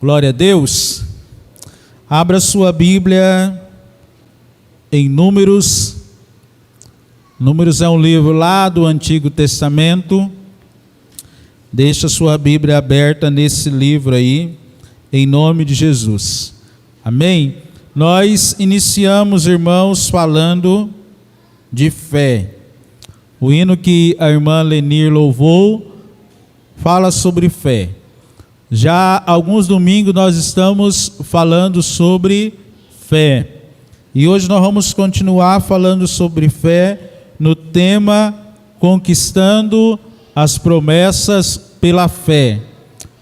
Glória a Deus. Abra sua Bíblia em Números. Números é um livro lá do Antigo Testamento. Deixa sua Bíblia aberta nesse livro aí, em nome de Jesus. Amém? Nós iniciamos, irmãos, falando de fé. O hino que a irmã Lenir louvou fala sobre fé. Já há alguns domingos nós estamos falando sobre fé. E hoje nós vamos continuar falando sobre fé no tema Conquistando as Promessas pela Fé.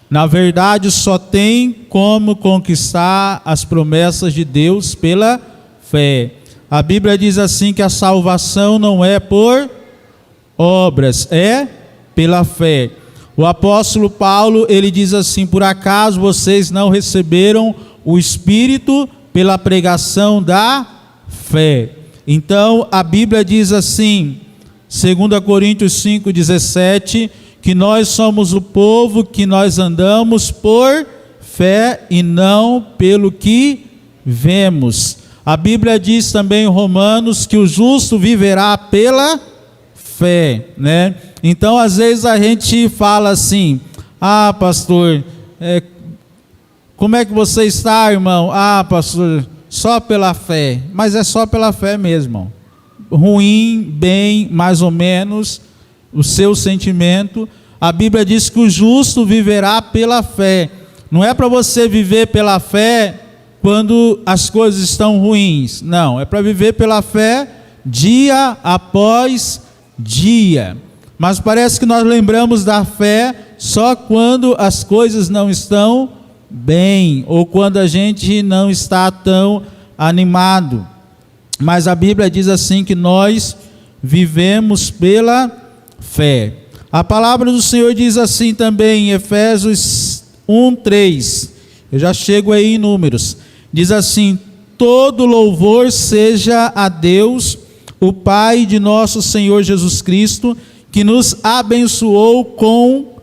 Na verdade, só tem como conquistar as promessas de Deus pela fé. A Bíblia diz assim que a salvação não é por obras, é pela fé. O apóstolo Paulo, ele diz assim: por acaso vocês não receberam o Espírito pela pregação da fé? Então a Bíblia diz assim, 2 Coríntios 5,17, que nós somos o povo que nós andamos por fé e não pelo que vemos. A Bíblia diz também em Romanos que o justo viverá pela fé, né? Então às vezes a gente fala assim: ah, pastor, como é que você está, irmão? Ah, pastor, só pela fé. Mas é só pela fé mesmo, irmão. Ruim, bem, mais ou menos, o seu sentimento. A Bíblia diz que o justo viverá pela fé. Não é para você viver pela fé quando as coisas estão ruins. Não, é para viver pela fé dia após dia. Mas parece que nós lembramos da fé só quando as coisas não estão bem, ou quando a gente não está tão animado. Mas a Bíblia diz assim que nós vivemos pela fé. A palavra do Senhor diz assim também em Efésios 1:3. Eu já chego aí em Números. Diz assim: todo louvor seja a Deus, o Pai de nosso Senhor Jesus Cristo, que nos abençoou com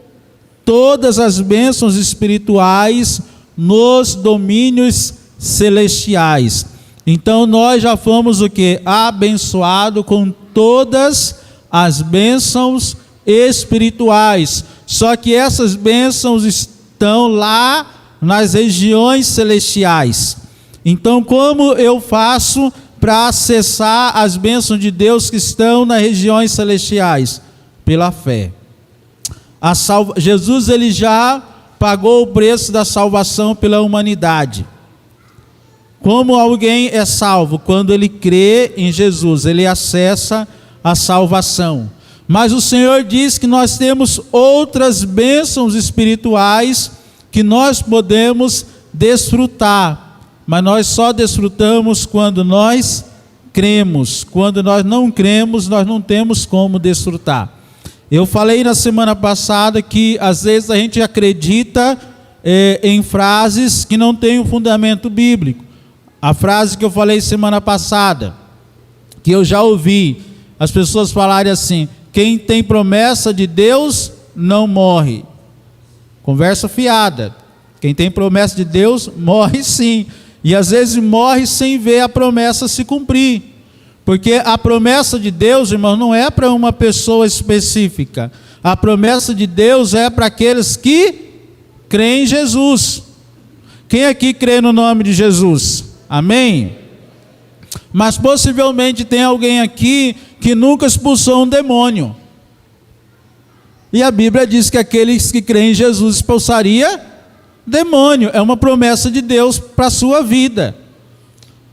todas as bênçãos espirituais nos domínios celestiais. Então nós já fomos o quê? Abençoado com todas as bênçãos espirituais. Só que essas bênçãos estão lá nas regiões celestiais. Então como eu faço para acessar as bênçãos de Deus que estão nas regiões celestiais? Pela fé. Jesus, ele já pagou o preço da salvação pela humanidade. Como alguém é salvo? Quando ele crê em Jesus, ele acessa a salvação. Mas o Senhor diz que nós temos outras bênçãos espirituais que nós podemos desfrutar, mas nós só desfrutamos quando nós cremos. Quando nós não cremos, nós não temos como desfrutar. Eu falei na semana passada que às vezes a gente acredita em frases que não têm um fundamento bíblico. A frase que eu falei semana passada, que eu já ouvi as pessoas falarem assim: quem tem promessa de Deus não morre. Conversa fiada. Quem tem promessa de Deus morre sim. E às vezes morre sem ver a promessa se cumprir. Porque a promessa de Deus, irmão, não é para uma pessoa específica. A promessa de Deus é para aqueles que creem em Jesus. Quem aqui crê no nome de Jesus? Amém? Mas possivelmente tem alguém aqui que nunca expulsou um demônio. E a Bíblia diz que aqueles que creem em Jesus expulsaria demônio. É uma promessa de Deus para a sua vida.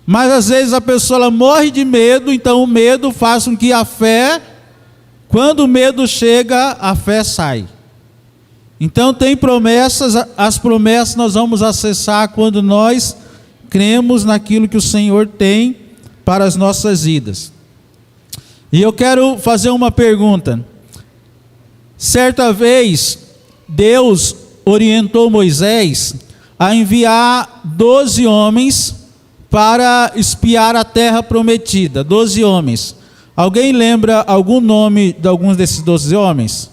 Mas às vezes a pessoa ela morre de medo, então o medo faz com que a fé, quando o medo chega, a fé sai. Então tem promessas, as promessas nós vamos acessar quando nós cremos naquilo que o Senhor tem para as nossas vidas. E eu quero fazer uma pergunta. Certa vez, Deus orientou Moisés a enviar 12 homens para espiar a terra prometida. 12 homens. Alguém lembra algum nome de alguns desses 12 homens?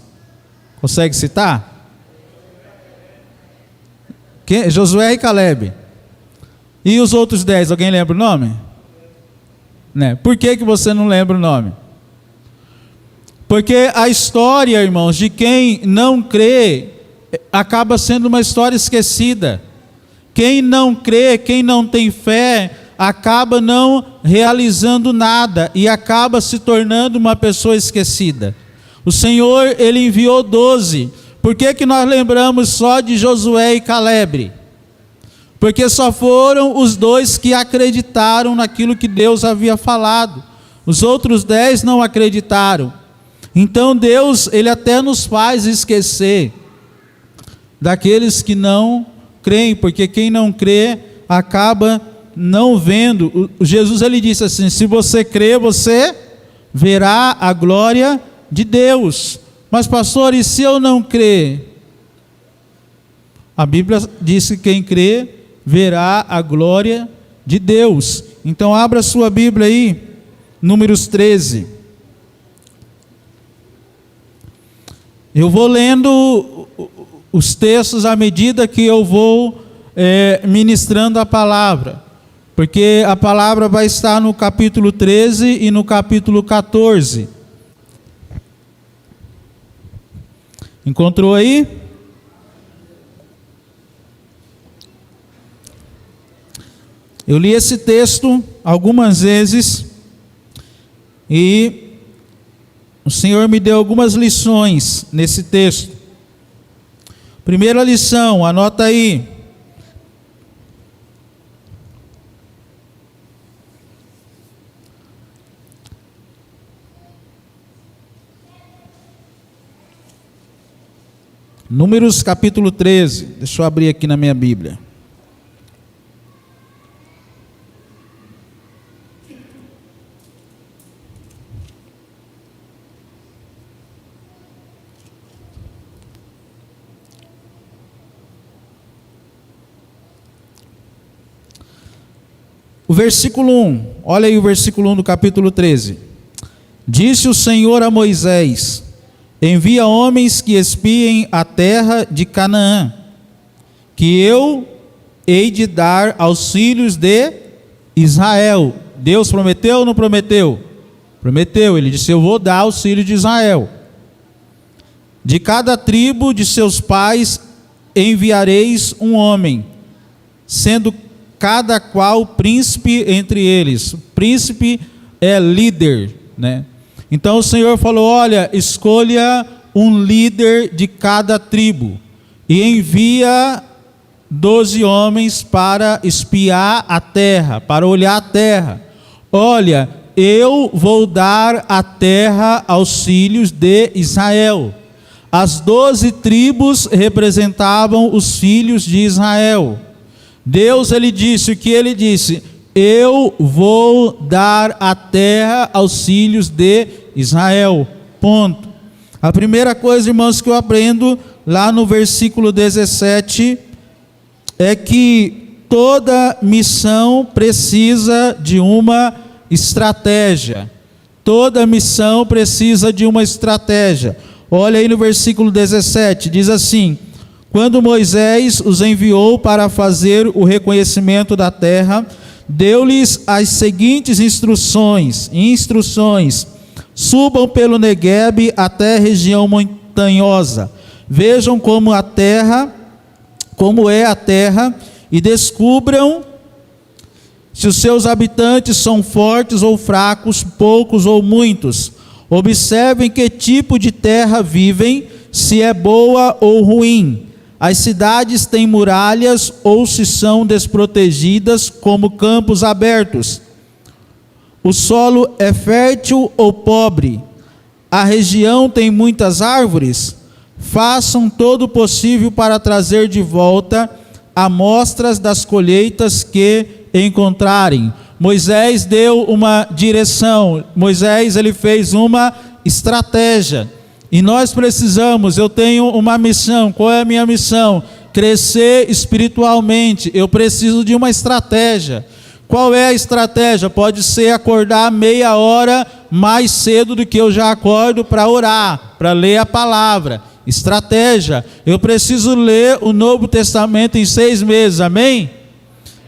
Consegue citar? Josué e Calebe. E os outros 10, alguém lembra o nome? Né? Por que você não lembra o nome? Porque a história, irmãos, de quem não crê, acaba sendo uma história esquecida. Quem não crê, quem não tem fé, acaba não realizando nada e acaba se tornando uma pessoa esquecida. O Senhor, Ele enviou 12. Por que nós lembramos só de Josué e Calebe? Porque só foram os 2 que acreditaram naquilo que Deus havia falado. Os outros 10 não acreditaram. Então Deus, Ele até nos faz esquecer daqueles que não creem, porque quem não crê acaba não vendo. Jesus, Ele disse assim: se você crê, você verá a glória de Deus. Mas pastor, e se eu não crer? A Bíblia diz que quem crê verá a glória de Deus. Então abra sua Bíblia aí, Números 13. Eu vou lendo os textos à medida que eu vou ministrando a palavra, porque a palavra vai estar no capítulo 13 e no capítulo 14. Encontrou aí? Eu li esse texto algumas vezes e o Senhor me deu algumas lições nesse texto. Primeira lição, anota aí. Números capítulo 13, deixa eu abrir aqui na minha Bíblia. O versículo 1, olha aí o versículo 1 do capítulo 13. Disse o Senhor a Moisés: envia homens que espiem a terra de Canaã, que eu hei de dar aos filhos de Israel. Deus prometeu ou não prometeu? Prometeu, Ele disse: eu vou dar aos filhos de Israel. De cada tribo de seus pais enviareis um homem, sendo cada qual príncipe entre eles. Príncipe é líder, né? Então o Senhor falou: olha, escolha um líder de cada tribo e envia 12 homens para espiar a terra, para olhar a terra. Olha, eu vou dar a terra aos filhos de Israel. As 12 tribos representavam os filhos de Israel. Deus, Ele disse o que Ele disse: eu vou dar a terra aos filhos de Israel, ponto. A primeira coisa, irmãos, que eu aprendo lá no versículo 17 é que toda missão precisa de uma estratégia. Toda missão precisa de uma estratégia. Olha aí no versículo 17, diz assim: quando Moisés os enviou para fazer o reconhecimento da terra, deu-lhes as seguintes instruções: subam pelo Neguebe até a região montanhosa, vejam como é a terra, e descubram se os seus habitantes são fortes ou fracos, poucos ou muitos. Observem que tipo de terra vivem, se é boa ou ruim. As cidades têm muralhas ou se são desprotegidas como campos abertos. O solo é fértil ou pobre? A região tem muitas árvores? Façam todo o possível para trazer de volta amostras das colheitas que encontrarem. Moisés deu uma direção. Moisés, ele fez uma estratégia. E nós precisamos, eu tenho uma missão. Qual é a minha missão? Crescer espiritualmente. Eu preciso de uma estratégia. Qual é a estratégia? Pode ser acordar meia hora mais cedo do que eu já acordo para orar, para ler a palavra. estratégia. Eu preciso ler o Novo Testamento em 6 meses, amém?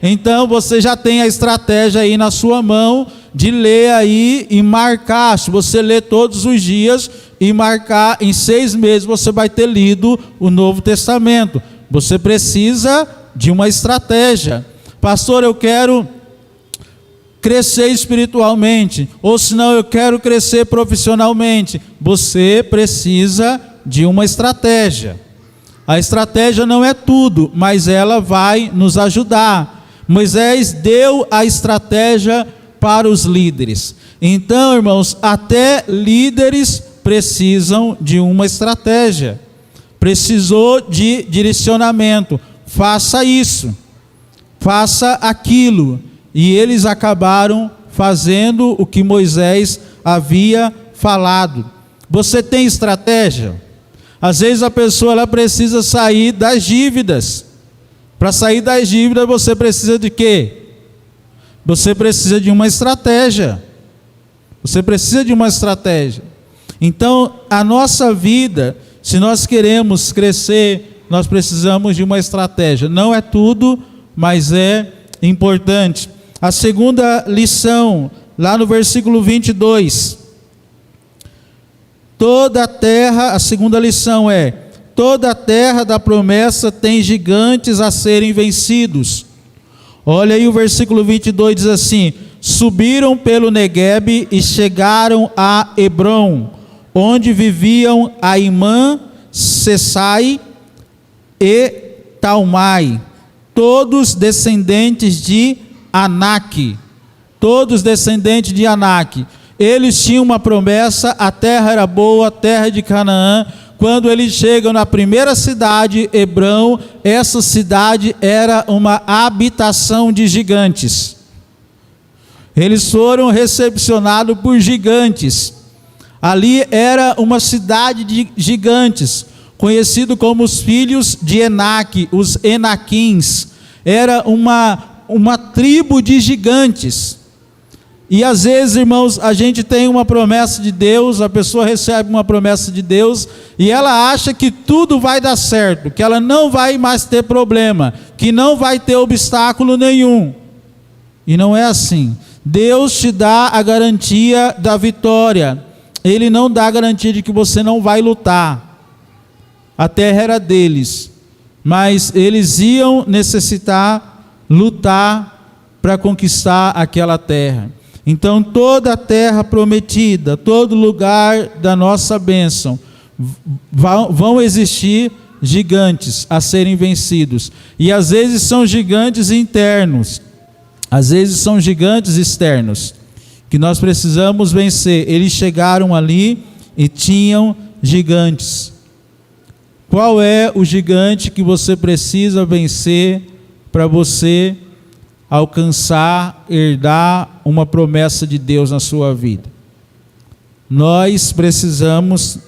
Então você já tem a estratégia aí na sua mão de ler aí e marcar. Se você ler todos os dias e marcar, em 6 meses você vai ter lido o Novo Testamento. Você precisa de uma estratégia. Pastor, eu quero crescer espiritualmente, ou senão eu quero crescer profissionalmente. Você precisa de uma estratégia. A estratégia não é tudo, mas ela vai nos ajudar. Moisés deu a estratégia para os líderes. Então, irmãos, até líderes precisam de uma estratégia. Precisou de direcionamento. Faça isso, faça aquilo. E eles acabaram fazendo o que Moisés havia falado. Você tem estratégia? Às vezes a pessoa ela precisa sair das dívidas. Para sair das dívidas você precisa de quê? Você precisa de uma estratégia. Você precisa de uma estratégia. Então, a nossa vida, se nós queremos crescer, nós precisamos de uma estratégia. Não é tudo, mas é importante. A segunda lição, lá no versículo 22. Toda a terra, a segunda lição é: toda a terra da promessa tem gigantes a serem vencidos. Olha aí o versículo 22 diz assim: subiram pelo Neguebe e chegaram a Hebrom, onde viviam Aimã, Sessai e Talmai, todos descendentes de Anak, todos descendentes de Anak. Eles tinham uma promessa, a terra era boa, a terra de Canaã. Quando eles chegam na primeira cidade, Hebrom, essa cidade era uma habitação de gigantes. Eles foram recepcionados por gigantes. Ali era uma cidade de gigantes, conhecido como os filhos de Enaque, os Enaquins. Era uma tribo de gigantes. E às vezes, irmãos, a gente tem uma promessa de Deus, a pessoa recebe uma promessa de Deus e ela acha que tudo vai dar certo, que ela não vai mais ter problema, que não vai ter obstáculo nenhum. E não é assim. Deus te dá a garantia da vitória. Ele não dá a garantia de que você não vai lutar. A terra era deles, mas eles iam necessitar lutar para conquistar aquela terra. Então toda a terra prometida, todo lugar da nossa bênção, vão existir gigantes a serem vencidos. E às vezes são gigantes internos, às vezes são gigantes externos, que nós precisamos vencer. Eles chegaram ali e tinham gigantes. Qual é o gigante que você precisa vencer para você alcançar, herdar uma promessa de Deus na sua vida? Nós precisamos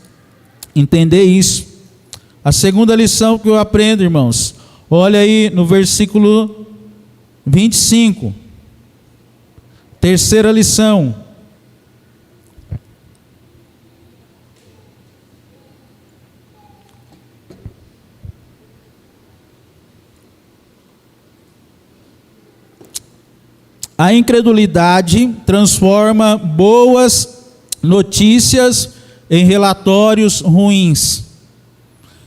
entender isso. A segunda lição que eu aprendo, irmãos, olha aí no versículo 25. Terceira lição. A incredulidade transforma boas notícias em relatórios ruins.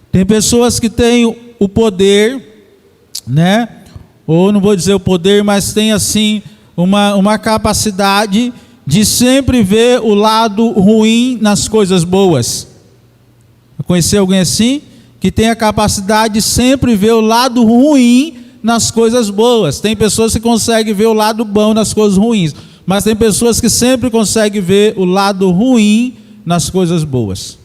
Tem pessoas que têm o poder, né? Ou não vou dizer o poder, mas tem assim uma capacidade de sempre ver o lado ruim nas coisas boas. Conhecer alguém assim? Que tem a capacidade de sempre ver o lado ruim nas coisas boas. Tem pessoas que conseguem ver o lado bom nas coisas ruins, mas tem pessoas que sempre conseguem ver o lado ruim nas coisas boas.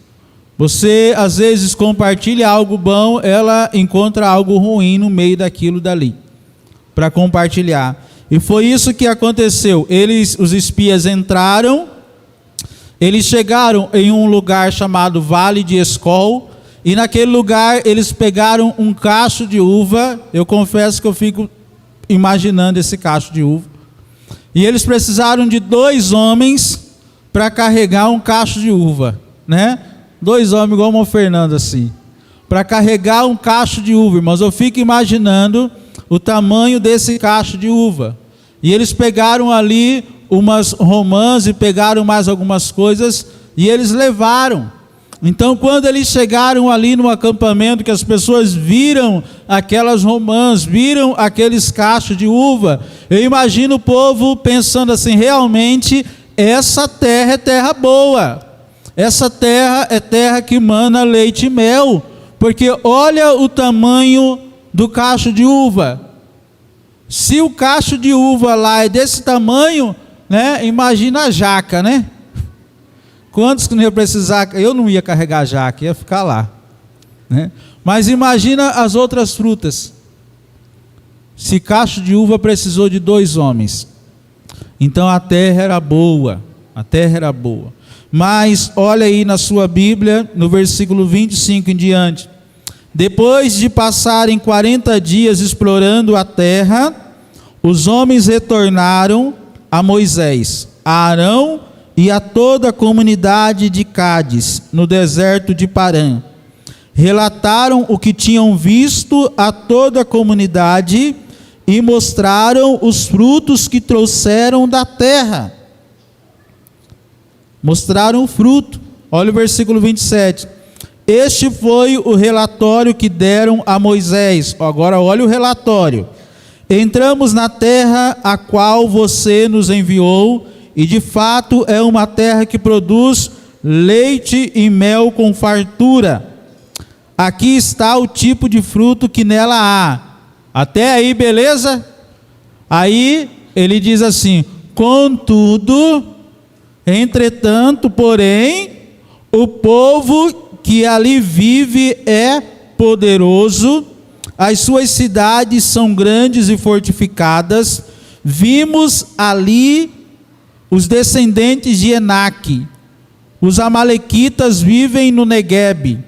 Você às vezes compartilha algo bom, ela encontra algo ruim no meio daquilo dali para compartilhar. E foi isso que aconteceu. Os espias entraram, eles chegaram em um lugar chamado Vale de Escol. E naquele lugar eles pegaram um cacho de uva. Eu confesso que eu fico imaginando esse cacho de uva. E eles precisaram de 2 homens para carregar um cacho de uva, né? 2 homens igual o Fernando assim, para carregar um cacho de uva, irmãos. Eu fico imaginando o tamanho desse cacho de uva. E eles pegaram ali umas romãs e pegaram mais algumas coisas e eles levaram. Então, quando eles chegaram ali no acampamento, que as pessoas viram aquelas romãs, viram aqueles cachos de uva, eu imagino o povo pensando assim: realmente essa terra é terra boa, essa terra é terra que mana leite e mel, porque olha o tamanho do cacho de uva. Se o cacho de uva lá é desse tamanho, né? Imagina a jaca, né? Quantos que não ia precisar? Eu não ia carregar a jaca, ia ficar lá, né? Mas imagina as outras frutas. Se cacho de uva precisou de 2 homens, então a terra era boa, a terra era boa. Mas olha aí na sua Bíblia, no versículo 25 em diante: depois de passarem 40 dias explorando a terra, os homens retornaram a Moisés, a Arão e a toda a comunidade de Cádiz, no deserto de Parã. Relataram o que tinham visto a toda a comunidade e mostraram os frutos que trouxeram da terra. Mostraram o fruto. Olha o versículo 27. Este foi o relatório que deram a Moisés. Agora olha o relatório. Entramos na terra a qual você nos enviou, e de fato é uma terra que produz leite e mel com fartura. Aqui está o tipo de fruto que nela há. Até aí, beleza? Aí ele diz assim: contudo, entretanto, porém, o povo que ali vive é poderoso, as suas cidades são grandes e fortificadas. Vimos ali os descendentes de Enaque. Os amalequitas vivem no Neguebe,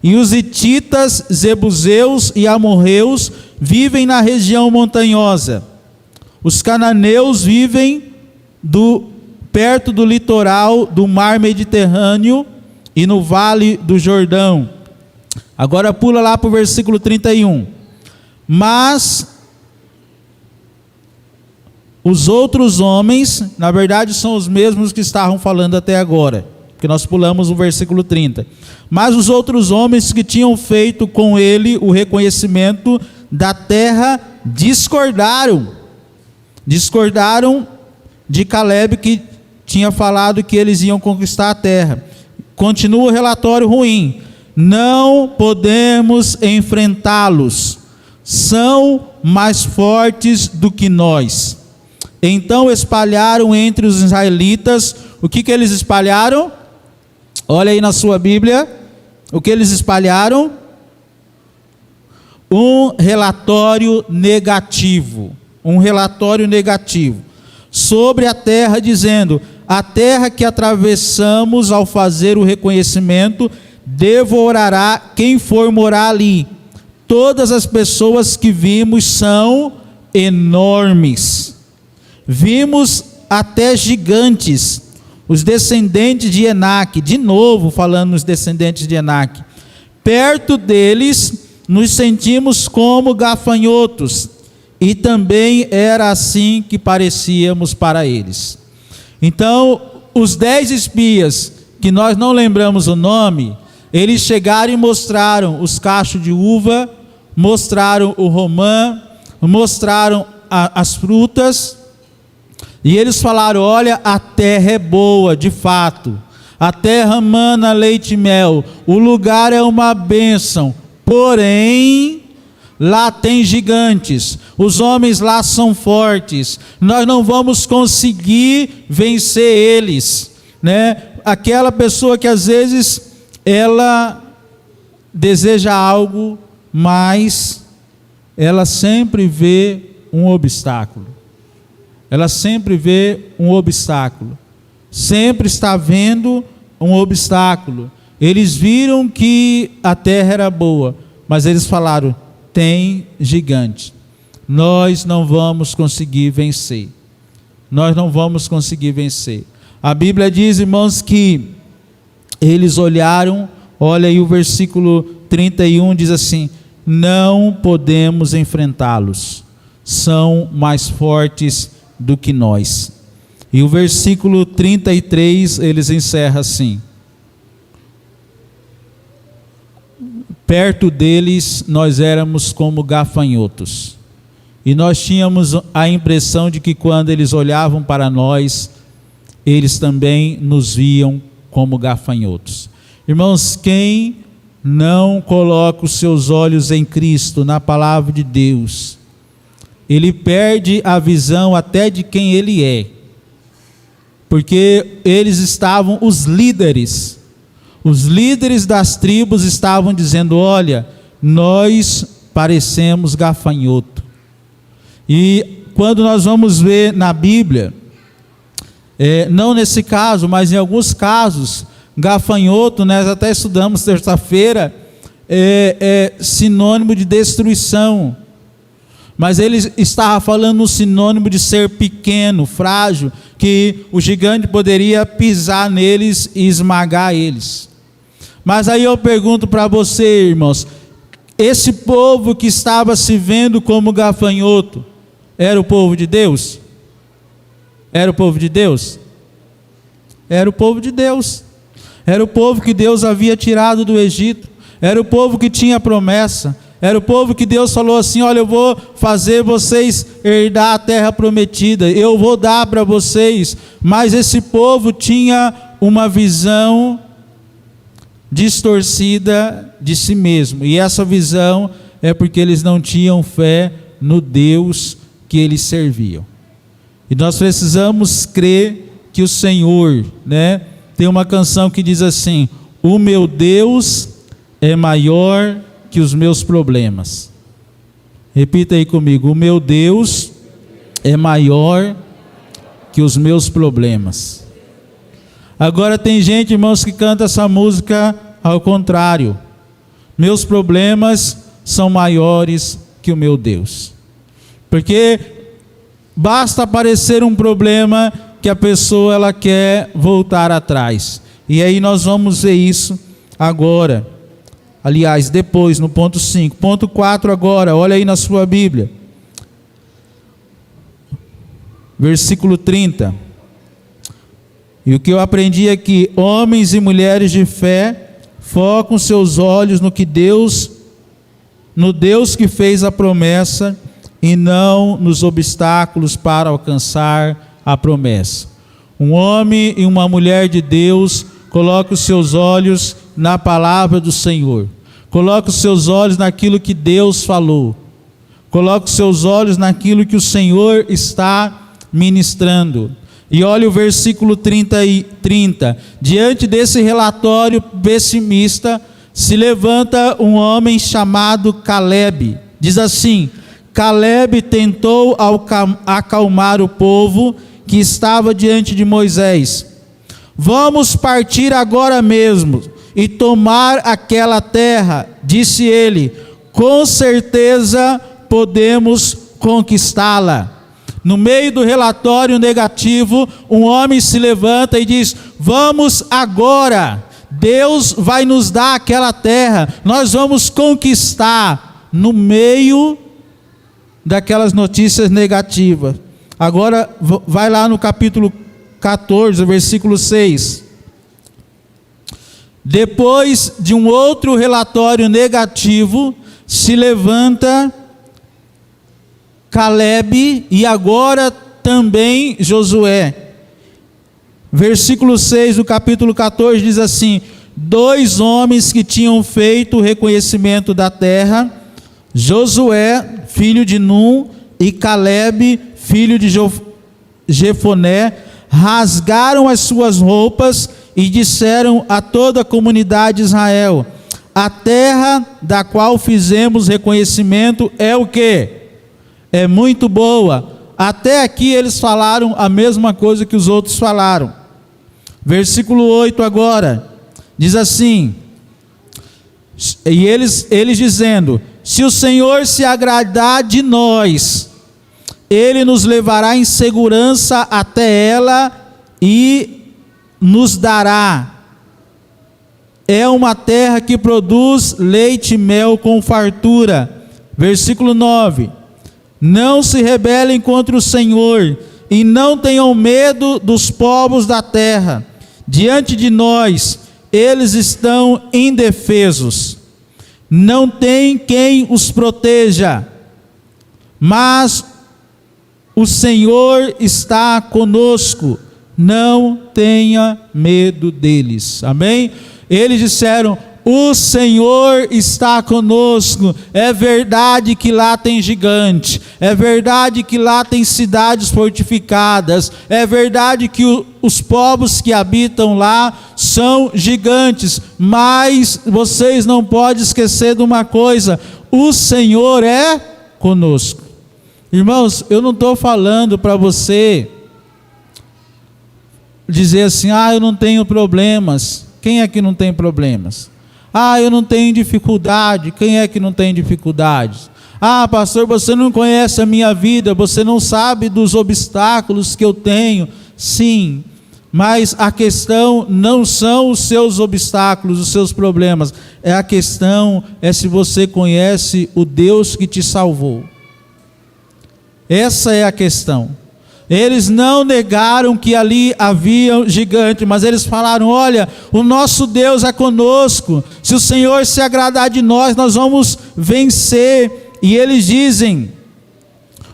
e os hititas, zebuseus e amorreus vivem na região montanhosa. Os cananeus vivem perto do litoral do mar Mediterrâneo e no vale do Jordão. Agora pula lá para o versículo 31. Mas os outros homens, na verdade são os mesmos que estavam falando até agora, porque nós pulamos o versículo 30. Mas os outros homens que tinham feito com ele o reconhecimento da terra discordaram de Caleb, que tinha falado que eles iam conquistar a terra. Continua o relatório ruim: não podemos enfrentá-los, são mais fortes do que nós. Então espalharam entre os israelitas, o que eles espalharam? Olha aí na sua Bíblia, o que eles espalharam? Um relatório negativo sobre a terra, dizendo: a terra que atravessamos ao fazer o reconhecimento devorará quem for morar ali. Todas as pessoas que vimos são enormes. Vimos até gigantes, os descendentes de Enaque. De novo falando nos descendentes de Enaque. Perto deles nos sentimos como gafanhotos, e também era assim que parecíamos para eles. Então, os 10 espias, que nós não lembramos o nome, eles chegaram e mostraram os cachos de uva, mostraram o romã, mostraram as frutas, e eles falaram: olha, a terra é boa, de fato, a terra mana leite e mel, o lugar é uma bênção, porém, lá tem gigantes, os homens lá são fortes, nós não vamos conseguir vencer eles, né? Aquela pessoa que às vezes ela deseja algo, mas ela sempre vê um obstáculo. Ela sempre vê um obstáculo. Sempre está vendo um obstáculo. Eles viram que a terra era boa, mas eles falaram: tem gigante. Nós não vamos conseguir vencer. Nós não vamos conseguir vencer. A Bíblia diz, irmãos, que eles olharam Olha aí o versículo 31 diz assim: não podemos enfrentá-los, são mais fortes do que nós. E o versículo 33 eles encerram assim: perto deles nós éramos como gafanhotos, e nós tínhamos a impressão de que quando eles olhavam para nós, eles também nos viam como gafanhotos. Irmãos, quem não coloca os seus olhos em Cristo, na palavra de Deus, ele perde a visão até de quem ele é, porque eles estavam, os líderes das tribos estavam dizendo: olha, nós parecemos gafanhoto. E quando nós vamos ver na Bíblia, não nesse caso, mas em alguns casos, gafanhoto, nós até estudamos terça-feira, é sinônimo de destruição. Mas ele estava falando um sinônimo de ser pequeno, frágil, que o gigante poderia pisar neles e esmagar eles. Mas aí eu pergunto para você, irmãos, esse povo que estava se vendo como gafanhoto, era o povo de Deus? Era o povo de Deus? Era o povo de Deus. Era o povo que Deus havia tirado do Egito. Era o povo que tinha promessa. Era o povo que Deus falou assim: olha, eu vou fazer vocês herdar a terra prometida, eu vou dar para vocês. Mas esse povo tinha uma visão distorcida de si mesmo, e essa visão é porque eles não tinham fé no Deus que eles serviam. E nós precisamos crer que o Senhor, tem uma canção que diz assim: o meu Deus é maior que os meus problemas. Repita aí comigo: o meu Deus é maior que os meus problemas. Agora tem gente, irmãos, que canta essa música ao contrário: meus problemas são maiores que o meu Deus. Porque basta aparecer um problema que a pessoa ela quer voltar atrás. E aí nós vamos ver isso agora. Aliás, depois, no ponto 5. Ponto 4 agora, olha aí na sua Bíblia. Versículo 30. E o que eu aprendi aqui: homens e mulheres de fé, focam seus olhos no Deus que fez a promessa, e não nos obstáculos para alcançar a promessa. Um homem e uma mulher de Deus coloca os seus olhos na palavra do Senhor. Coloca os seus olhos naquilo que Deus falou. Coloca os seus olhos naquilo que o Senhor está ministrando. E olha o versículo 30. Diante desse relatório pessimista, se levanta um homem chamado Calebe. Diz assim: Calebe tentou acalmar o povo que estava diante de Moisés. Vamos partir agora mesmo e tomar aquela terra, disse ele, com certeza podemos conquistá-la. No meio do relatório negativo, um homem se levanta e diz: vamos agora, Deus vai nos dar aquela terra, nós vamos conquistar. No meio daquelas notícias negativas. Agora vai lá no capítulo 14, versículo 6. Depois de um outro relatório negativo, se levanta Calebe e agora também Josué. Versículo 6 do capítulo 14 diz assim: 2 homens que tinham feito o reconhecimento da terra, Josué, filho de Num, e Calebe, filho de Jefoné, rasgaram as suas roupas e disseram a toda a comunidade de Israel: a terra da qual fizemos reconhecimento é o quê? É muito boa. Até aqui eles falaram a mesma coisa que os outros falaram. Versículo 8 agora, diz assim, e eles dizendo: se o Senhor se agradar de nós, Ele nos levará em segurança até ela e nos dará é uma terra que produz leite e mel com fartura. Versículo 9: não se rebelem contra o Senhor, e não tenham medo dos povos da terra. Diante de nós, eles estão indefesos. Não tem quem os proteja, mas o Senhor está conosco. Não tenha medo deles. Amém? Eles disseram: o Senhor está conosco. É verdade que lá tem gigante, é verdade que lá tem cidades fortificadas, é verdade que os povos que habitam lá são gigantes, mas vocês não podem esquecer de uma coisa: o Senhor é conosco. Irmãos, eu não estou falando para você dizer assim: eu não tenho problemas. Quem é que não tem problemas? Eu não tenho dificuldade. Quem é que não tem dificuldades? Pastor, você não conhece a minha vida, você não sabe dos obstáculos que eu tenho. Sim, mas a questão não são os seus obstáculos, os seus problemas. A questão é se você conhece o Deus que te salvou. Essa é a questão. Eles não negaram que ali havia um gigante, mas eles falaram: olha, o nosso Deus é conosco, se o Senhor se agradar de nós, nós vamos vencer. E eles dizem: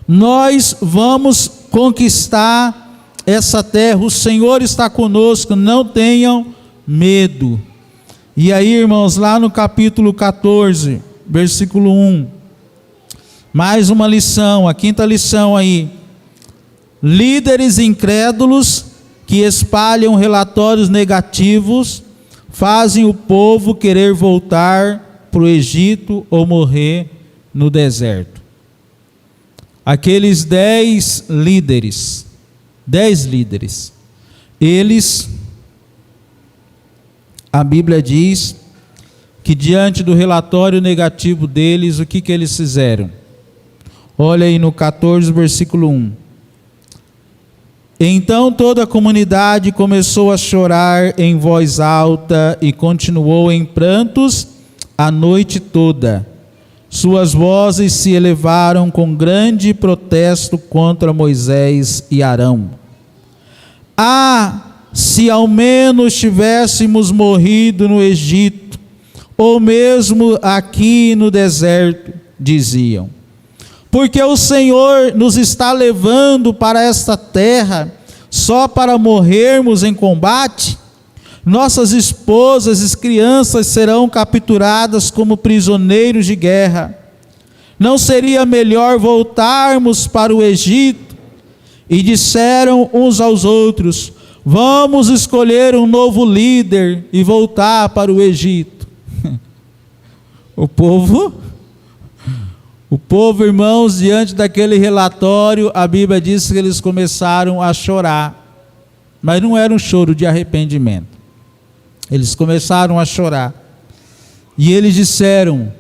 nós vamos conquistar essa terra, o Senhor está conosco, não tenham medo. E aí, irmãos, lá no capítulo 14, versículo 1, mais uma lição, a quinta lição aí: líderes incrédulos que espalham relatórios negativos fazem o povo querer voltar para o Egito ou morrer no deserto. Aqueles 10 líderes, eles, a Bíblia diz que diante do relatório negativo deles, o que eles fizeram? Olha aí no 14, versículo 1. Então toda a comunidade começou a chorar em voz alta e continuou em prantos a noite toda. Suas vozes se elevaram com grande protesto contra Moisés e Arão. Se ao menos tivéssemos morrido no Egito, ou mesmo aqui no deserto, diziam. Porque o Senhor nos está levando para esta terra só para morrermos em combate? Nossas esposas e crianças serão capturadas como prisioneiros de guerra. Não seria melhor voltarmos para o Egito? E disseram uns aos outros: vamos escolher um novo líder e voltar para o Egito. O povo, irmãos, diante daquele relatório, a Bíblia diz que eles começaram a chorar, mas não era um choro de arrependimento. Eles começaram a chorar, e eles disseram: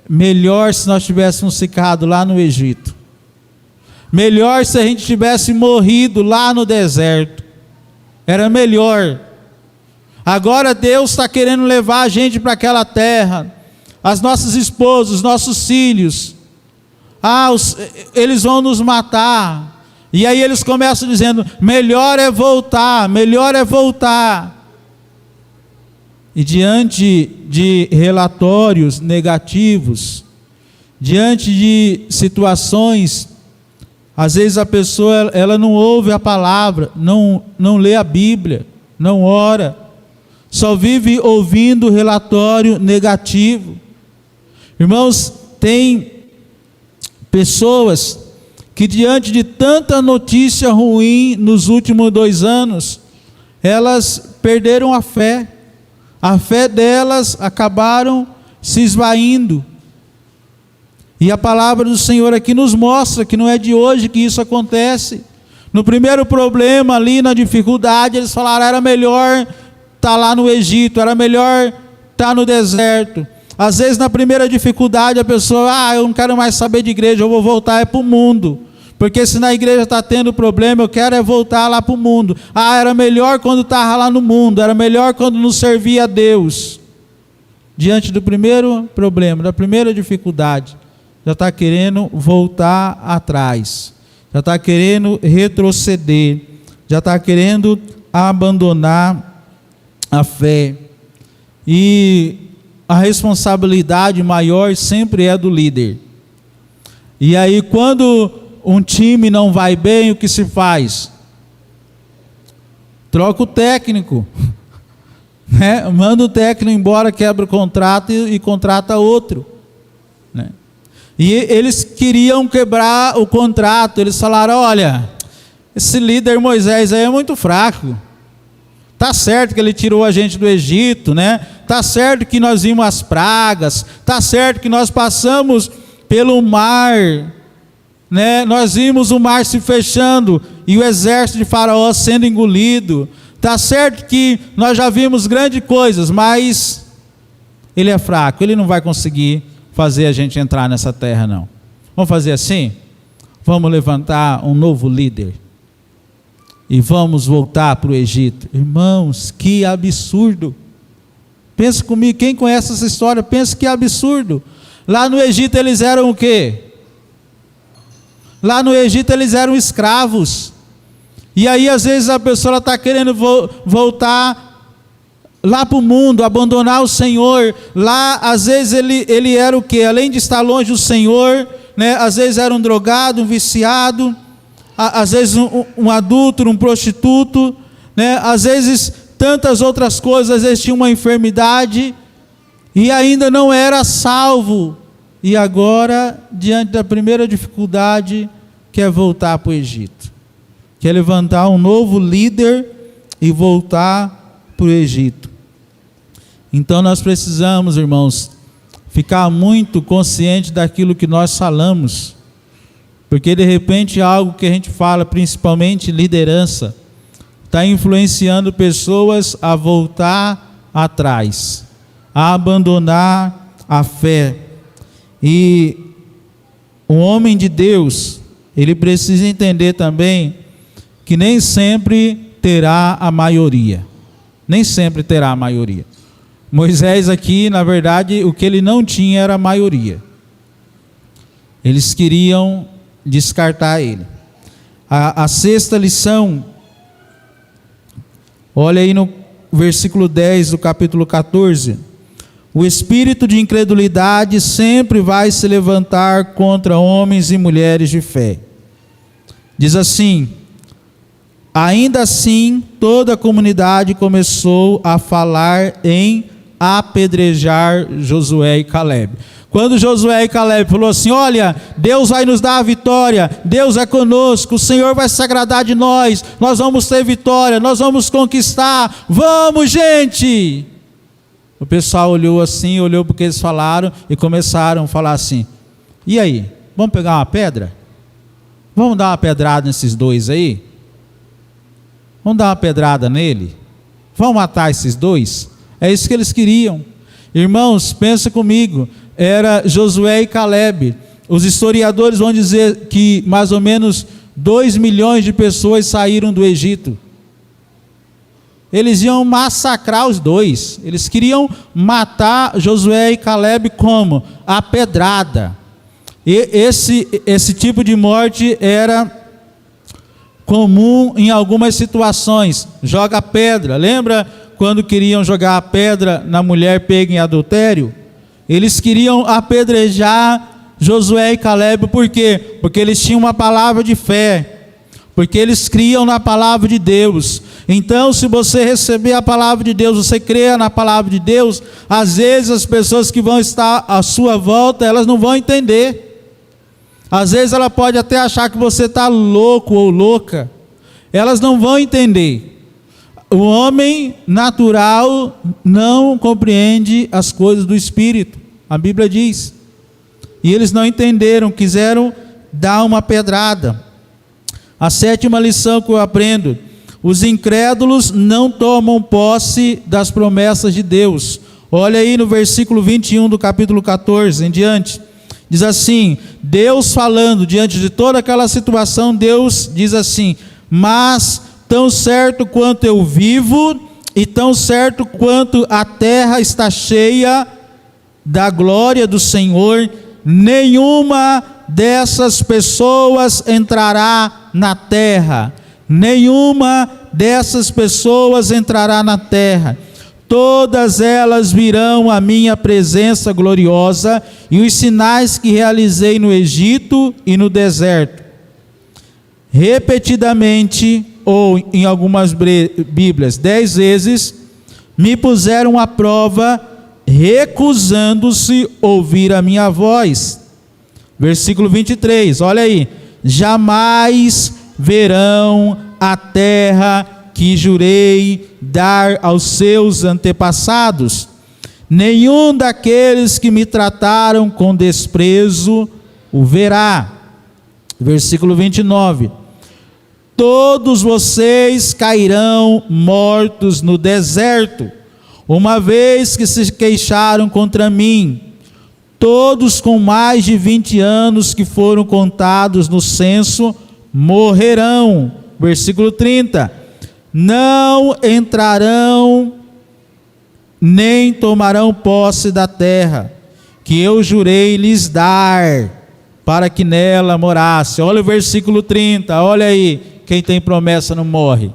melhor se nós tivéssemos ficado lá no Egito, melhor se a gente tivesse morrido lá no deserto, era melhor. Agora Deus está querendo levar a gente para aquela terra, as nossas esposas, os nossos filhos, eles vão nos matar. E aí eles começam dizendo: melhor é voltar, melhor é voltar. E diante de relatórios negativos, diante de situações, às vezes a pessoa ela não ouve a palavra, não lê a Bíblia, não ora, só vive ouvindo relatório negativo. Irmãos, tem pessoas que diante de tanta notícia ruim nos últimos 2 anos, elas perderam a fé delas acabaram se esvaindo. E a palavra do Senhor aqui nos mostra que não é de hoje que isso acontece. No primeiro problema ali, na dificuldade, eles falaram: era melhor estar lá no Egito, era melhor estar no deserto. Às vezes na primeira dificuldade a pessoa: eu não quero mais saber de igreja, eu vou voltar para o mundo, Porque se na igreja está tendo problema, eu quero é voltar lá para o mundo. Ah, era melhor quando estava lá no mundo, era melhor quando não servia a Deus. Diante do primeiro problema, da primeira dificuldade, já está querendo voltar atrás, já está querendo retroceder, já está querendo abandonar a fé. E a responsabilidade maior sempre é do líder. E aí quando um time não vai bem, o que se faz? Troca o técnico, né? Manda o técnico embora, quebra o contrato e contrata outro, né? E eles queriam quebrar o contrato. Eles falaram: olha, esse líder Moisés aí é muito fraco. Tá certo que ele tirou a gente do Egito, né? Tá certo que nós vimos as pragas, tá certo que nós passamos pelo mar, né? Nós vimos o mar se fechando e o exército de Faraó sendo engolido. Tá certo que nós já vimos grandes coisas, mas ele é fraco, ele não vai conseguir fazer a gente entrar nessa terra, não. Vamos fazer assim? Vamos levantar um novo líder e vamos voltar para o Egito. Irmãos, que absurdo! Pensa comigo, quem conhece essa história, pensa que absurdo. Lá no Egito eles eram o quê? Lá no Egito eles eram escravos. E aí às vezes a pessoa está querendo voltar lá para o mundo, abandonar o Senhor. Lá às vezes ele era o quê? Além de estar longe do Senhor, né? Às vezes era um drogado, um viciado, às vezes um adúltero, um prostituto, né? Às vezes tantas outras coisas, às vezes tinha uma enfermidade e ainda não era salvo. E agora, diante da primeira dificuldade, quer voltar para o Egito. Quer levantar um novo líder e voltar para o Egito. Então nós precisamos, irmãos, ficar muito consciente daquilo que nós falamos. Porque de repente algo que a gente fala, principalmente liderança, está influenciando pessoas a voltar atrás, a abandonar a fé. E o homem de Deus, ele precisa entender também que nem sempre terá a maioria. Nem sempre terá a maioria. Moisés aqui, na verdade, o que ele não tinha era a maioria. Eles queriam descartar ele. A sexta lição, olha aí no versículo 10 do capítulo 14. O espírito de incredulidade sempre vai se levantar contra homens e mulheres de fé. Diz assim: ainda assim, toda a comunidade começou a falar em apedrejar Josué e Caleb. Quando Josué e Caleb falou assim: olha, Deus vai nos dar a vitória, Deus é conosco, o Senhor vai se agradar de nós, nós vamos ter vitória, nós vamos conquistar, vamos, gente! O pessoal olhou assim, olhou porque eles falaram e começaram a falar assim: e aí, vamos pegar uma pedra? Vamos dar uma pedrada nesses dois aí? Vamos dar uma pedrada nele? Vamos matar esses dois? É isso que eles queriam. Irmãos, pensa comigo, era Josué e Caleb. Os historiadores vão dizer que mais ou menos 2 milhões de pessoas saíram do Egito. Eles iam massacrar os dois. Eles queriam matar Josué e Caleb como? A pedrada. E esse tipo de morte era comum em algumas situações. Joga pedra. Lembra quando queriam jogar a pedra na mulher pega em adultério? Eles queriam apedrejar Josué e Caleb. Por quê? Porque eles tinham uma palavra de fé. Porque eles criam na palavra de Deus. Então, se você receber a palavra de Deus, você crê na palavra de Deus, às vezes as pessoas que vão estar à sua volta, elas não vão entender. Às vezes ela pode até achar que você está louco ou louca. Elas não vão entender. O homem natural não compreende as coisas do Espírito. A Bíblia diz. E eles não entenderam, quiseram dar uma pedrada. A sétima lição que eu aprendo: os incrédulos não tomam posse das promessas de Deus. Olha aí no versículo 21 do capítulo 14 em diante. Diz assim, Deus falando diante de toda aquela situação, Deus diz assim: mas tão certo quanto eu vivo, e tão certo quanto a terra está cheia da glória do Senhor, nenhuma dessas pessoas entrará na terra. Nenhuma dessas pessoas entrará na terra. Todas elas virão à minha presença gloriosa, e os sinais que realizei no Egito e no deserto. Repetidamente, ou em algumas Bíblias, 10 vezes, me puseram à prova, recusando-se ouvir a minha voz. Versículo 23, olha aí. Jamais verão a terra que jurei dar aos seus antepassados. Nenhum daqueles que me trataram com desprezo o verá. Versículo 29. Todos vocês cairão mortos no deserto, uma vez que se queixaram contra mim. Todos com mais de 20 anos que foram contados no censo morrerão. Versículo 30. Não entrarão nem tomarão posse da terra que eu jurei lhes dar, para que nela morasse. Olha o versículo 30, olha aí, quem tem promessa não morre.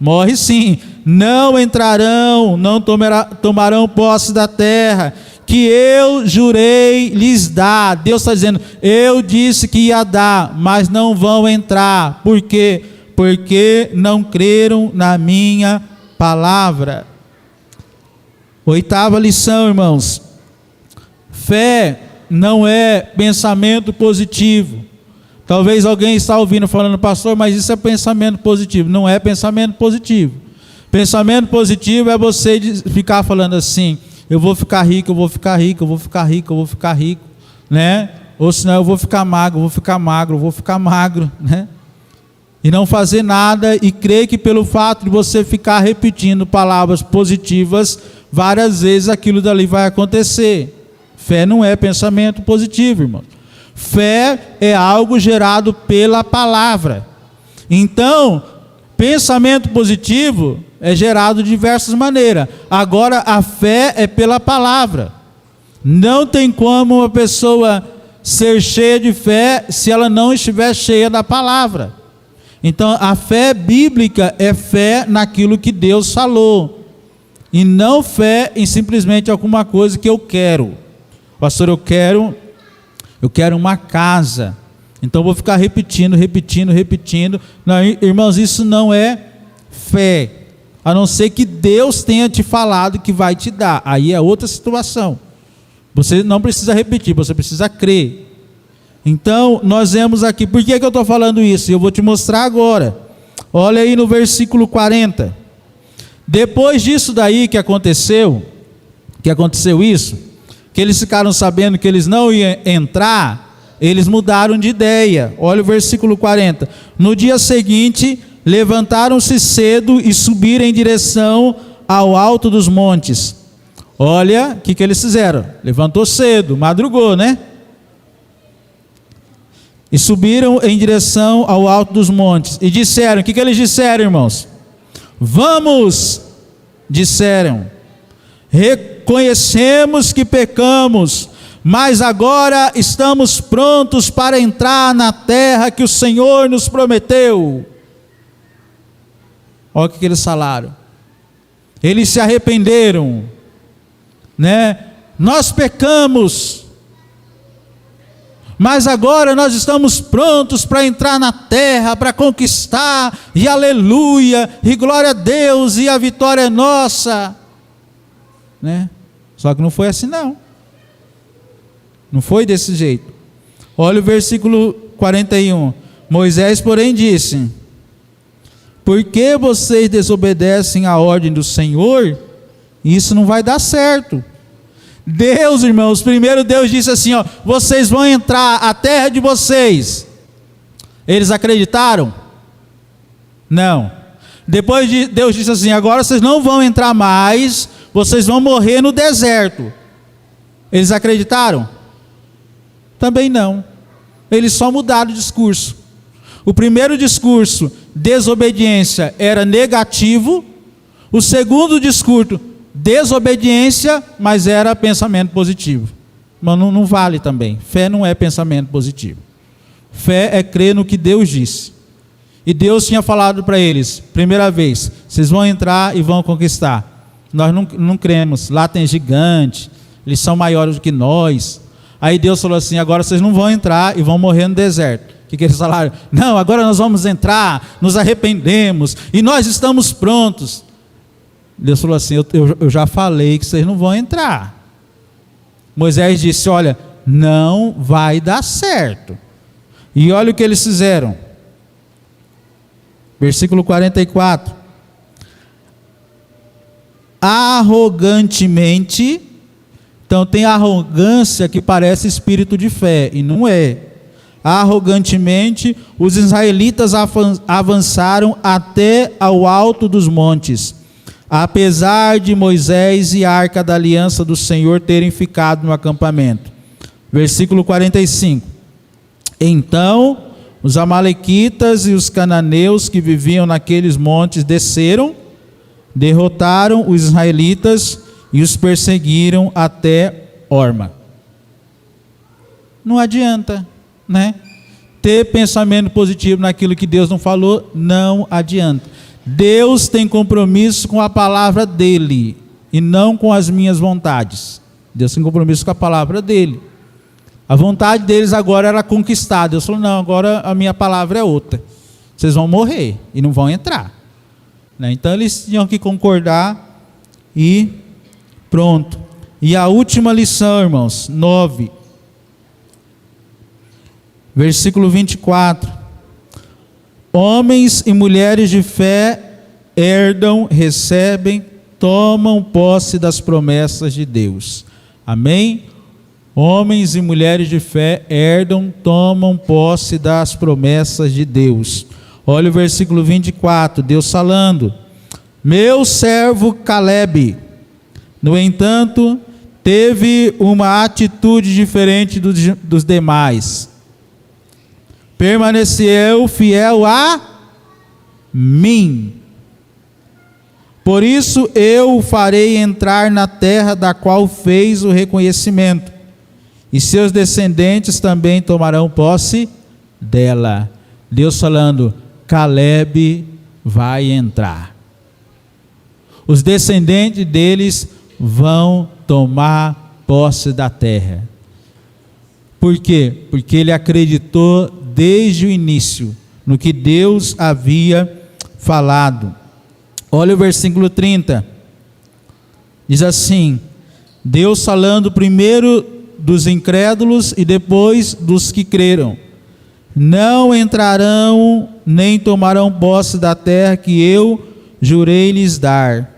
Morre sim. Não entrarão, não tomarão posse da terra que eu jurei lhes dar. Deus está dizendo, eu disse que ia dar, mas não vão entrar. Por quê? Porque não creram na minha palavra. Oitava lição, irmãos. Fé não é pensamento positivo. Talvez alguém está ouvindo falando, pastor, mas isso é pensamento positivo. Não é pensamento positivo. Pensamento positivo é você ficar falando assim, eu vou ficar rico, eu vou ficar rico, eu vou ficar rico, eu vou ficar rico, né? Ou senão eu vou ficar magro, eu vou ficar magro, eu vou ficar magro, né? E não fazer nada e crer que pelo fato de você ficar repetindo palavras positivas várias vezes, aquilo dali vai acontecer. Fé não é pensamento positivo, irmão. Fé é algo gerado pela palavra. Então, pensamento positivo é gerado de diversas maneiras. Agora, a fé é pela palavra. Não tem como uma pessoa ser cheia de fé se ela não estiver cheia da palavra. Então, a fé bíblica é fé naquilo que Deus falou. E não fé em simplesmente alguma coisa que eu quero. Pastor, eu quero uma casa. Então vou ficar repetindo. Não, irmãos, isso não é fé. A não ser que Deus tenha te falado que vai te dar. Aí é outra situação. Você não precisa repetir, você precisa crer. Então, nós vemos aqui, por que eu estou falando isso? Eu vou te mostrar agora. Olha aí no versículo 40. Depois disso daí que aconteceu isso, que eles ficaram sabendo que eles não iam entrar, eles mudaram de ideia. Olha o versículo 40. No dia seguinte, levantaram-se cedo e subiram em direção ao alto dos montes. Olha, o que eles fizeram? Levantou cedo, madrugou, né? E subiram em direção ao alto dos montes. E disseram, o que eles disseram, irmãos? Vamos, disseram, reconhecemos que pecamos, mas agora estamos prontos para entrar na terra que o Senhor nos prometeu. Olha o que eles falaram. Eles se arrependeram, né? Nós pecamos, mas agora nós estamos prontos para entrar na terra, para conquistar, e aleluia, e glória a Deus, e a vitória é nossa, né? Só que não foi assim não foi desse jeito. Olha o versículo 41, Moisés porém disse, por que vocês desobedecem à ordem do Senhor? Isso não vai dar certo. Deus, irmãos, primeiro Deus disse assim, ó, vocês vão entrar, a terra de vocês. Eles acreditaram? Não. Depois Deus disse assim, agora vocês não vão entrar mais, vocês vão morrer no deserto. Eles acreditaram? Também não. Eles só mudaram o discurso. O primeiro discurso, desobediência, era negativo. O segundo discurso, desobediência, mas era pensamento positivo. Mas não vale também. Fé não é pensamento positivo. Fé é crer no que Deus disse. E Deus tinha falado para eles, primeira vez, vocês vão entrar e vão conquistar. Nós não cremos, lá tem gigante, eles são maiores do que nós. Aí Deus falou assim, agora vocês não vão entrar e vão morrer no deserto. O que eles falaram? Não, agora nós vamos entrar, nos arrependemos e nós estamos prontos. Deus falou assim, eu já falei que vocês não vão entrar. Moisés disse, olha, não vai dar certo. E olha o que eles fizeram. Versículo 44. Arrogantemente, então tem arrogância que parece espírito de fé, e não é. Arrogantemente, os israelitas avançaram até ao alto dos montes, apesar de Moisés e a arca da aliança do Senhor terem ficado no acampamento. Versículo 45. Então, os amalequitas e os cananeus que viviam naqueles montes desceram, derrotaram os israelitas e os perseguiram até Horma. Não adianta, né? Ter pensamento positivo naquilo que Deus não falou, não adianta. Deus tem compromisso com a palavra dele e não com as minhas vontades. Deus tem compromisso com a palavra dele. A vontade deles agora era conquistar. Deus falou, não, agora a minha palavra é outra. Vocês vão morrer e não vão entrar. Então eles tinham que concordar e pronto. E a última lição, irmãos, 9. Versículo 24. Homens e mulheres de fé herdam, recebem, tomam posse das promessas de Deus. Amém? Homens e mulheres de fé herdam, tomam posse das promessas de Deus. Olha o versículo 24, Deus falando, meu servo Calebe, no entanto, teve uma atitude diferente dos demais, permaneceu fiel a mim, por isso eu o farei entrar na terra da qual fez o reconhecimento, e seus descendentes também tomarão posse dela. Deus falando, Calebe vai entrar. Os descendentes deles vão tomar posse da terra. Por quê? Porque ele acreditou desde o início no que Deus havia falado. Olha o versículo 30. Diz assim, Deus falando primeiro dos incrédulos e depois dos que creram. Não entrarão nem tomarão posse da terra que eu jurei lhes dar,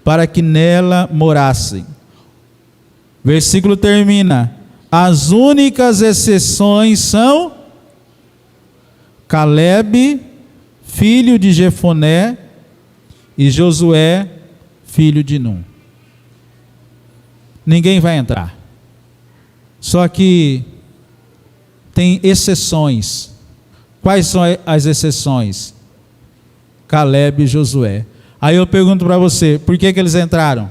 para que nela morassem. Versículo termina. As únicas exceções são Calebe, filho de Jefoné, e Josué, filho de Num. Ninguém vai entrar. Só que tem exceções. Quais são as exceções? Calebe e Josué. Aí eu pergunto para você, por que eles entraram?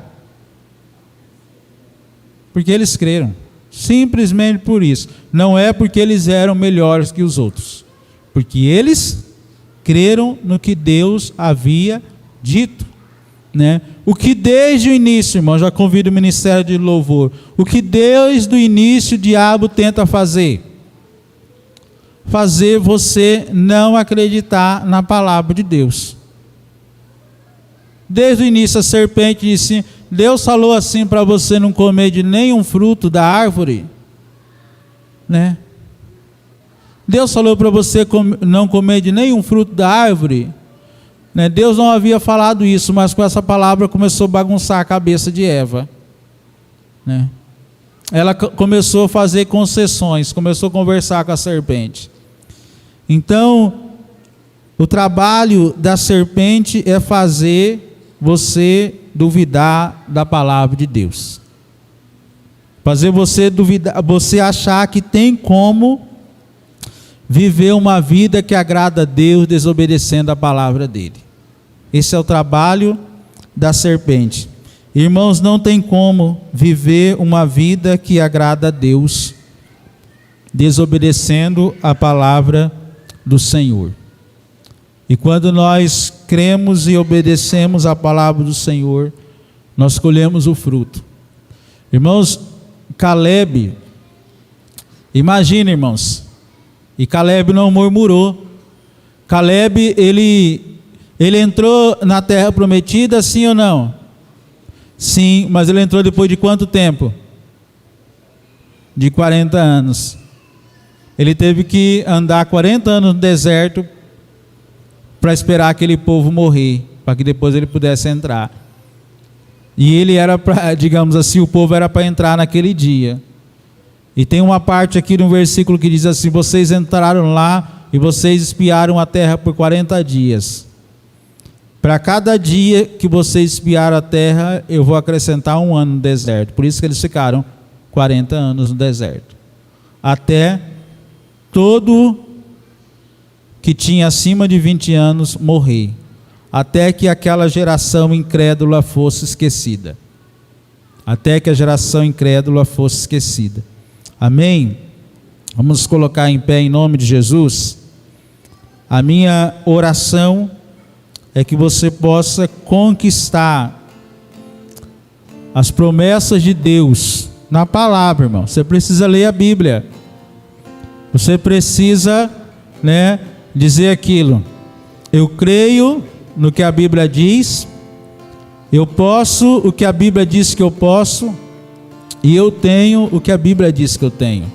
Porque eles creram. Simplesmente por isso. Não é porque eles eram melhores que os outros. Porque eles creram no que Deus havia dito. Né? O que desde o início, irmão, já convido o ministério de louvor, o que desde o início o diabo tenta fazer? Fazer você não acreditar na palavra de Deus. Desde o início a serpente disse, Deus falou assim para você não comer de nenhum fruto da árvore, né? Deus falou para você não comer de nenhum fruto da árvore, né? Deus não havia falado isso, mas com essa palavra começou a bagunçar a cabeça de Eva, né? Ela começou a fazer concessões, começou a conversar com a serpente. Então, o trabalho da serpente é fazer você duvidar da palavra de Deus. fazer você duvidar, você achar que tem como viver uma vida que agrada a Deus desobedecendo a palavra dele. Esse é o trabalho da serpente. Irmãos, não tem como viver uma vida que agrada a Deus desobedecendo a palavra do Senhor. E quando nós cremos e obedecemos a palavra do Senhor, nós colhemos o fruto. Irmãos, Caleb, imagina, irmãos, e Caleb não murmurou. Caleb, ele entrou na terra prometida, sim ou não? Sim, mas ele entrou depois de quanto tempo? De 40 anos. Ele teve que andar 40 anos no deserto para esperar aquele povo morrer, para que depois ele pudesse entrar. E ele era para, digamos assim, o povo era para entrar naquele dia. E tem uma parte aqui no versículo que diz assim: vocês entraram lá e vocês espiaram a terra por 40 dias. Para cada dia que vocês espiaram a terra, eu vou acrescentar 1 ano no deserto. Por isso que eles ficaram 40 anos no deserto. Até todo que tinha acima de 20 anos morrer. Até que aquela geração incrédula fosse esquecida. Até que a geração incrédula fosse esquecida. Amém? Vamos colocar em pé em nome de Jesus. A minha oração é que você possa conquistar as promessas de Deus na palavra, irmão. Você precisa ler a Bíblia. Você precisa, dizer aquilo: eu creio no que a Bíblia diz, eu posso o que a Bíblia diz que eu posso, e eu tenho o que a Bíblia diz que eu tenho.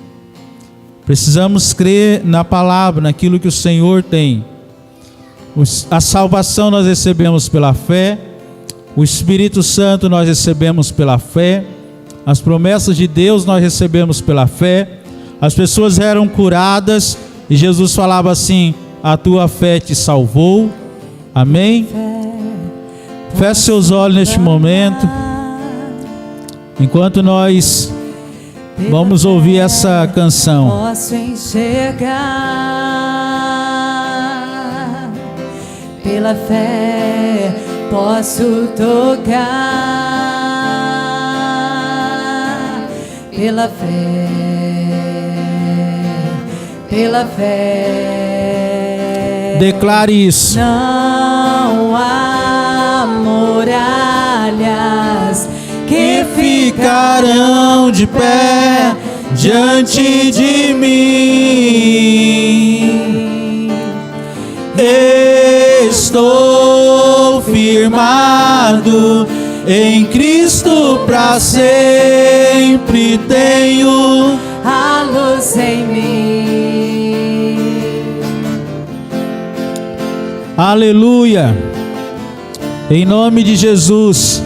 Precisamos crer na palavra, naquilo que o Senhor tem. A salvação nós recebemos pela fé, o Espírito Santo nós recebemos pela fé, as promessas de Deus nós recebemos pela fé. As pessoas eram curadas e Jesus falava assim: a tua fé te salvou. Amém? Feche seus olhos neste momento, enquanto nós vamos ouvir essa canção. Posso enxergar, pela fé posso tocar, pela fé. Declare isso. Não há muralhas que Ficarão de pé diante de mim. Estou firmado em Cristo para sempre. Tenho a luz em mim. Aleluia. Em nome de Jesus,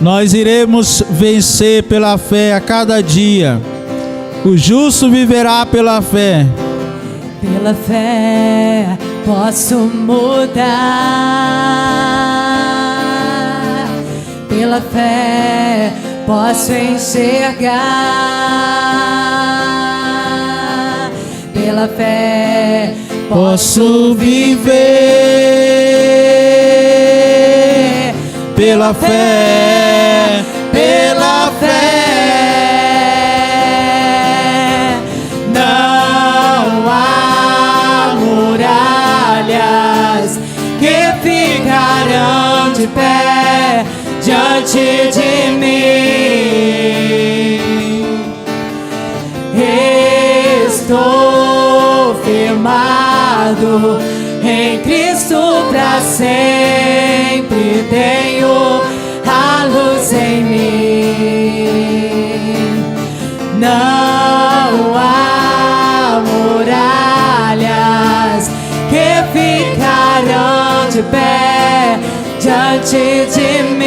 nós iremos vencer pela fé a cada dia. O justo viverá pela fé. Pela fé posso mudar. Pela fé posso enxergar. Pela fé Posso viver pela fé, pela fé. Não há muralhas que ficarão de pé diante de mim. Estou firmado em Cristo para sempre. Tenho a luz em mim. Não há muralhas que ficarão de pé diante de mim.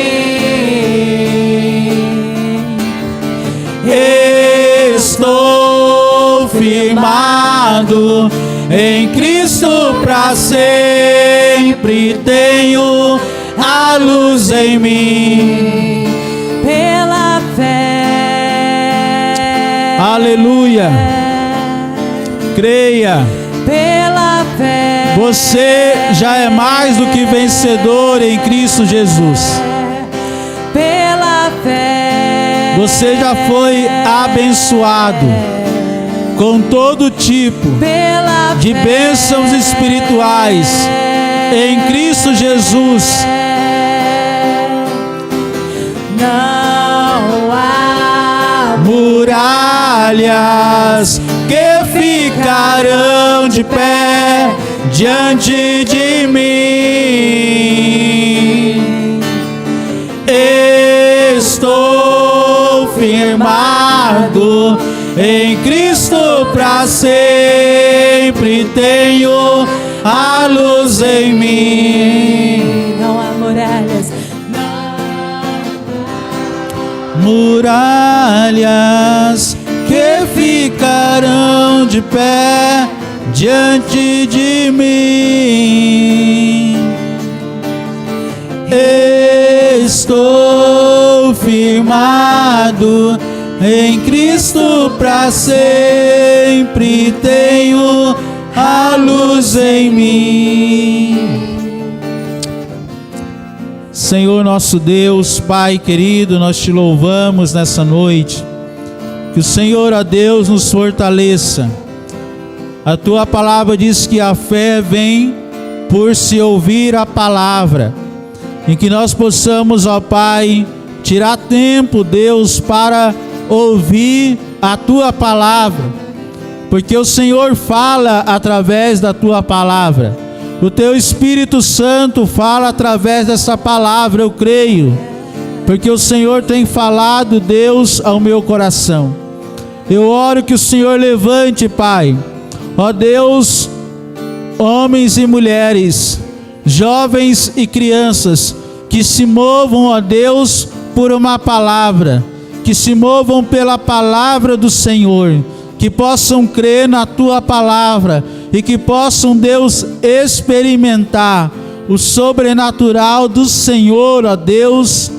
Estou firmado em Cristo para sempre. Tenho a luz em mim. Pela fé Aleluia. Creia. Pela fé. Você já é mais do que vencedor em Cristo Jesus. Pela fé. Você já foi abençoado com todo tipo de bênçãos espirituais em Cristo Jesus. Não há muralhas que ficarão de pé diante de mim. Estou firmado em Cristo para sempre, tenho a luz em mim. Não há muralhas. Muralhas que ficarão de pé diante de mim. Estou firmado em Cristo para sempre, tenho a luz em mim. Senhor nosso Deus, Pai querido, nós te louvamos nessa noite. Que o Senhor, ó Deus, nos fortaleça. A tua palavra diz que a fé vem por se ouvir a palavra. E que nós possamos, ó Pai, tirar tempo, Deus, para ouvir a tua palavra. Porque o Senhor fala através da tua palavra. O teu Espírito Santo fala através dessa palavra, eu creio. Porque o Senhor tem falado, Deus, ao meu coração. Eu oro que o Senhor levante, Pai, ó Deus, homens e mulheres, jovens e crianças, que se movam, ó Deus, por uma palavra, que se movam pela palavra do Senhor, que possam crer na tua palavra e que possam, Deus, experimentar o sobrenatural do Senhor, ó Deus,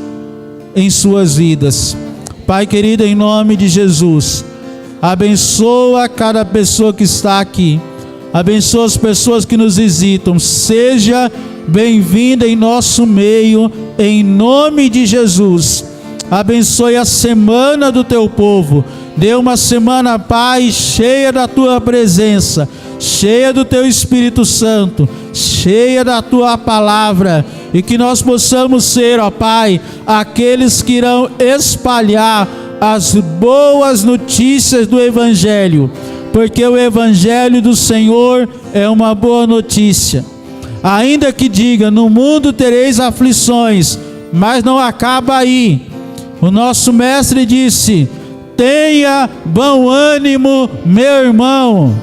em suas vidas. Pai querido, em nome de Jesus, abençoa cada pessoa que está aqui, abençoa as pessoas que nos visitam, seja bem-vinda em nosso meio, em nome de Jesus. Abençoe a semana do teu povo, dê uma semana, Pai, cheia da tua presença, cheia do teu Espírito Santo, cheia da tua palavra, e que nós possamos ser, ó Pai, aqueles que irão espalhar as boas notícias do Evangelho, porque o Evangelho do Senhor é uma boa notícia. Ainda que diga, no mundo tereis aflições, mas não acaba aí. O nosso mestre disse, tenha bom ânimo, meu irmão.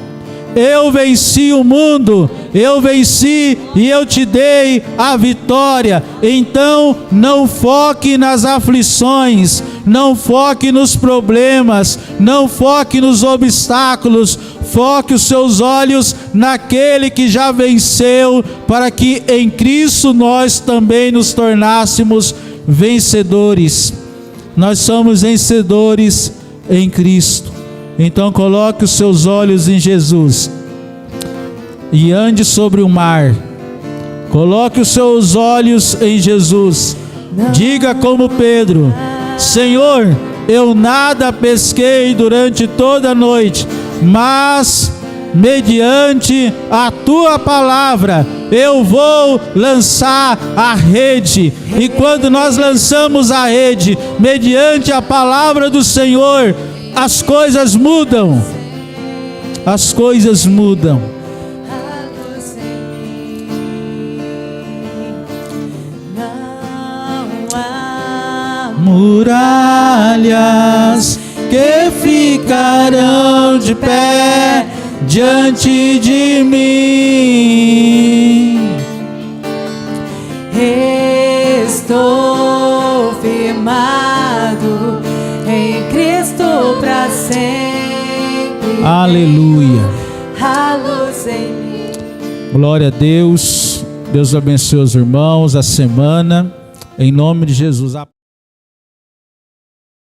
Eu venci o mundo, eu venci e eu te dei a vitória. Então não foque nas aflições, não foque nos problemas, não foque nos obstáculos, foque os seus olhos naquele que já venceu, para que em Cristo nós também nos tornássemos vencedores. Nós somos vencedores em Cristo. Então coloque os seus olhos em Jesus e ande sobre o mar. Coloque os seus olhos em Jesus. Diga como Pedro, Senhor, eu nada pesquei durante toda a noite, mas mediante a tua palavra eu vou lançar a rede. E quando nós lançamos a rede mediante a palavra do Senhor, as coisas mudam. As coisas mudam. Muralhas que ficarão de pé diante de mim. Estou firmado em Cristo para sempre. Aleluia. A luz em mim. Glória a Deus. Deus abençoe os irmãos, a semana. Em nome de Jesus.